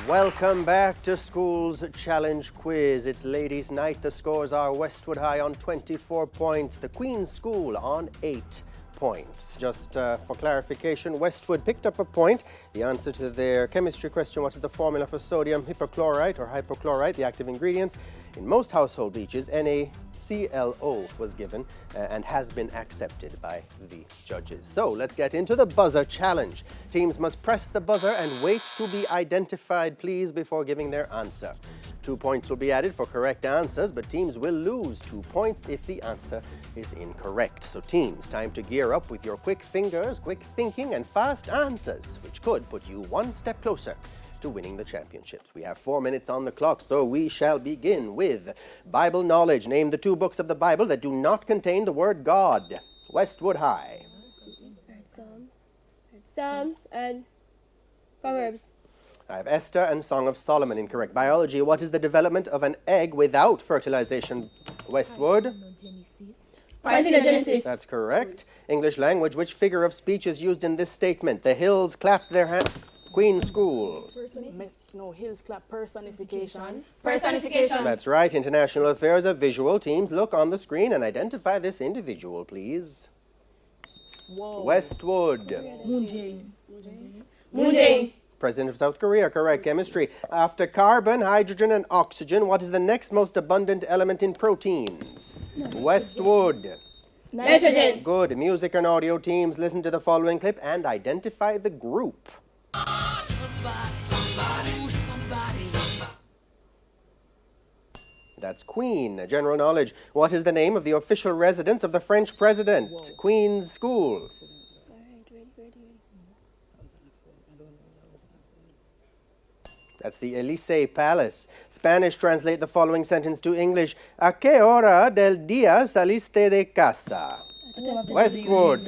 Welcome back to School's Challenge Quiz. It's ladies' night. The scores are Westwood High on 24 points, the Queen's School on 8 points. Just for clarification, Westwood picked up a point. The answer to their chemistry question, what is the formula for sodium hypochlorite or hypochlorite, the active ingredients? In most household bleaches, NaClO was given and has been accepted by the judges. So let's get into the buzzer challenge. Teams must press the buzzer and wait to be identified, please, before giving their answer. 2 points will be added for correct answers, but teams will lose 2 points if the answer is incorrect. So teams, time to gear up with your quick fingers, quick thinking, and fast answers, which could put you one step closer to winning the championships. We have 4 minutes on the clock, so we shall begin with Bible knowledge. Name the 2 books of the Bible that do not contain the word God. Westwood High. Psalms and Proverbs. I have Esther and Song of Solomon incorrect. Biology, what is the development of an egg without fertilization? Westwood. Parthenogenesis. That's correct. English language, which figure of speech is used in this statement? The hills clap their hands. Queen's School. No, hills clap. Personification. Personification. That's right. International affairs of visual. Teams, look on the screen and identify this individual, please. Whoa. Westwood. Moon Jae. Moon Jae. President of South Korea, correct. Chemistry. After carbon, hydrogen, and oxygen, what is the next most abundant element in proteins? Westwood. Nitrogen. Good. Music and audio teams, listen to the following clip and identify the group. That's Queen. General knowledge. What is the name of the official residence of the French president? Whoa. Queen's School. That's the Elysee Palace. Spanish, translate the following sentence to English. ¿A qué hora del día saliste de casa? Westwood.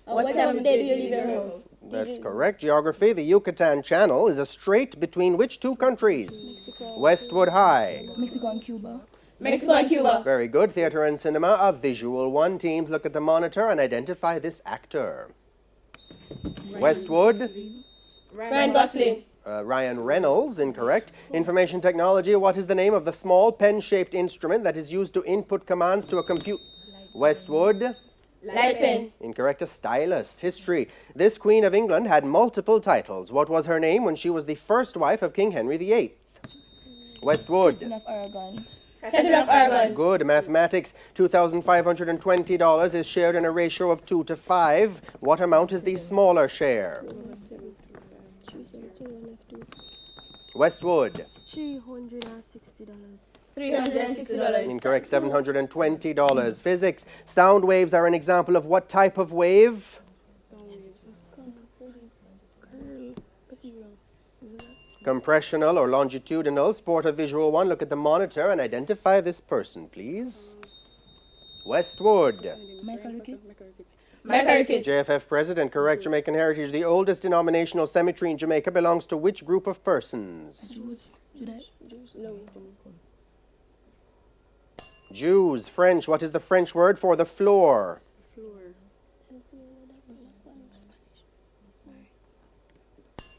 What time of day do you leave your house? That's correct. Geography, the Yucatan Channel is a strait between which 2 countries? Westwood High. Mexico and Cuba. Mexico and Cuba. Very good. Theater and cinema, a visual one. Teams, look at the monitor and identify this actor. Westwood. Ryan Gosling. Ryan Reynolds, incorrect. Information technology, what is the name of the small pen-shaped instrument that is used to input commands to a computer? Westwood. Light pen. Incorrect. A stylus. History. This Queen of England had multiple titles. What was her name when she was the first wife of King Henry VIII? Westwood. Catherine of Aragon. Catherine of Aragon. Good. Mathematics. $2,520 is shared in a ratio of 2 to 5. What amount is the smaller share? Westwood. $360. $360. Incorrect. $720. Physics. Sound waves are an example of what type of wave? Compressional or longitudinal. Sport a visual one. Look at the monitor and identify this person, please. Westwood. Michael Ricketts. Michael Ricketts. JFF President, correct. Jamaican heritage. The oldest denominational cemetery in Jamaica belongs to which group of persons? Jews. Jews. French. What is the French word for the floor?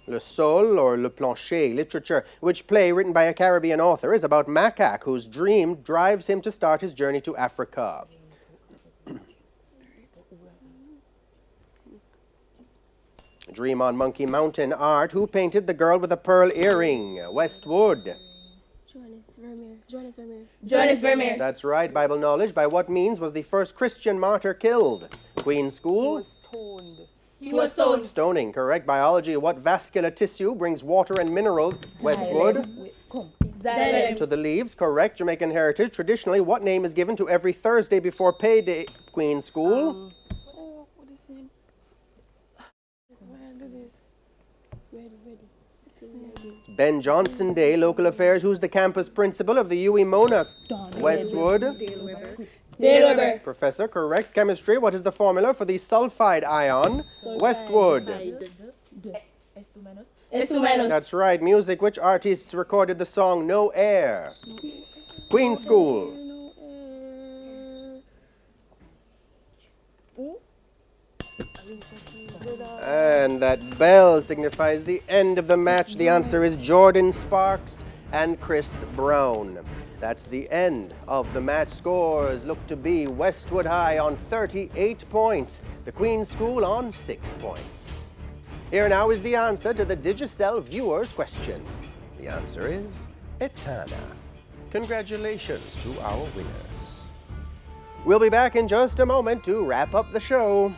Le sol or le plancher. Literature. Which play written by a Caribbean author is about macaque whose dream drives him to start his journey to Africa? Dream on Monkey Mountain. Art. Who painted the girl with a pearl earring? Westwood. Johannes Vermeer. That's right. Bible knowledge. By what means was the first Christian martyr killed? Queen's School. Stoned. He was stoned. Stoning. Correct. Biology. What vascular tissue brings water and minerals? Westwood. Xylem. To the leaves. Correct. Jamaican heritage. Traditionally, what name is given to every Thursday before payday? Queen's School. What is his name? Ben Johnson Day. Local affairs. Who's the campus principal of the UWI Mona? Westwood. Dale Weber. Professor. Correct. Chemistry. What is the formula for the sulfide ion? Westwood. S2-. That's right. Music. Which artists recorded the song No Air? Queen's School. And that bell signifies the end of the match. The answer is Jordan Sparks and Chris Brown. That's the end of the match. Scores look to be Westwood High on 38 points, the Queen's School on 6 points. Here now is the answer to the Digicel viewers' question. The answer is Etana. Congratulations to our winners. We'll be back in just a moment to wrap up the show.